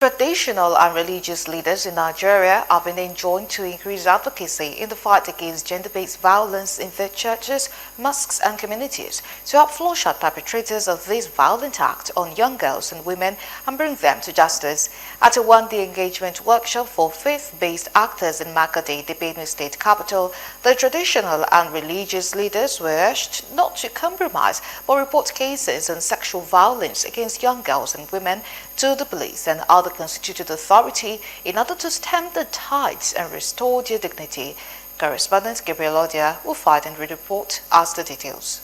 Traditional and religious leaders in Nigeria have been enjoined to increase advocacy in the fight against gender-based violence in their churches, mosques and communities to help flush out perpetrators of this violent act on young girls and women and bring them to justice. At a one-day engagement workshop for faith-based actors in Makadi, the Benue state capital, the traditional and religious leaders were urged not to compromise but report cases on sexual violence against young girls and women to the police and other constituted authority in order to stem the tides and restore their dignity. Correspondent Gabriel Odia will find and read report as the details.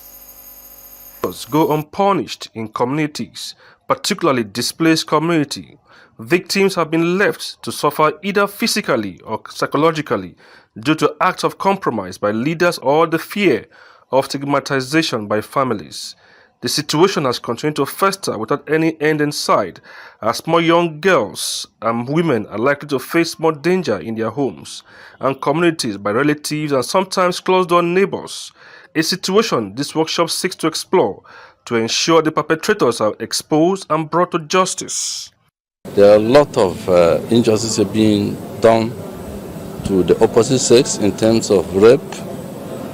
Go unpunished in communities, particularly displaced community. Victims have been left to suffer either physically or psychologically due to acts of compromise by leaders or the fear of stigmatization by families. The situation has continued to fester without any end in sight, as more young girls and women are likely to face more danger in their homes and communities by relatives and sometimes closed-door neighbors. A situation this workshop seeks to explore to ensure the perpetrators are exposed and brought to justice. There are a lot of injustices being done to the opposite sex in terms of rape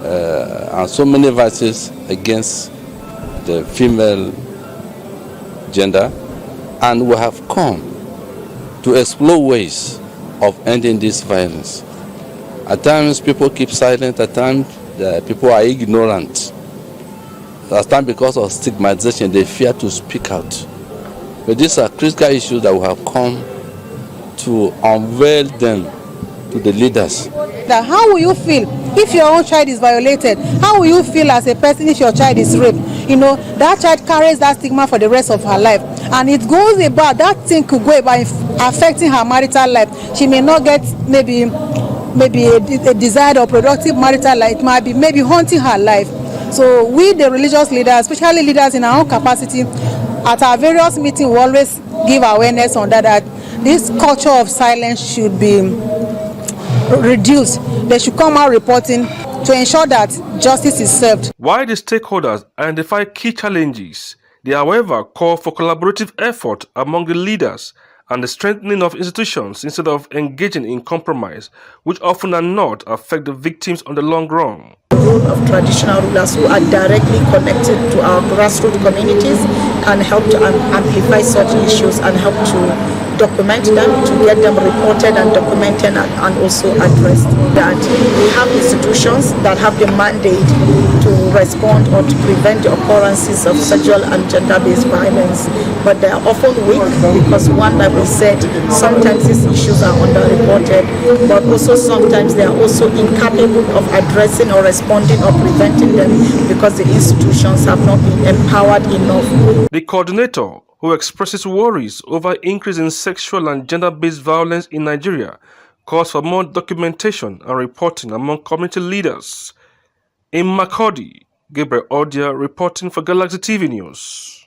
and so many vices against the female gender, and we have come to explore ways of ending this violence. At times people keep silent, at times people are ignorant. At times because of stigmatization they fear to speak out. But these are critical issues that we have come to unveil them to the leaders. How will you feel if your own child is violated? How will you feel as a person if your child is raped? You know, that child carries that stigma for the rest of her life, and it goes about, that thing could go about affecting her marital life. She may not get maybe a desired or productive marital life. It might be maybe haunting her life. So we, the religious leaders, especially leaders in our own capacity, at our various meetings, we always give awareness on that this culture of silence should be reduced. They should come out reporting to ensure that justice is served. While the stakeholders identify key challenges, they however call for collaborative effort among the leaders and the strengthening of institutions instead of engaging in compromise, which often are not affect the victims on the long run. The role of traditional rulers who are directly connected to our grassroots communities can help to amplify such issues and help to document them, to get them reported and documented and also addressed. That we have institutions that have the mandate to respond or to prevent the occurrences of sexual and gender-based violence, but they are often weak because, one, like we said, sometimes these issues are underreported, but also sometimes they are also incapable of addressing or responding or preventing them because the institutions have not been empowered enough. The coordinator, who expresses worries over increase in sexual and gender-based violence in Nigeria, calls for more documentation and reporting among community leaders. In Makurdi, Gabriel Odia reporting for Galaxy TV News.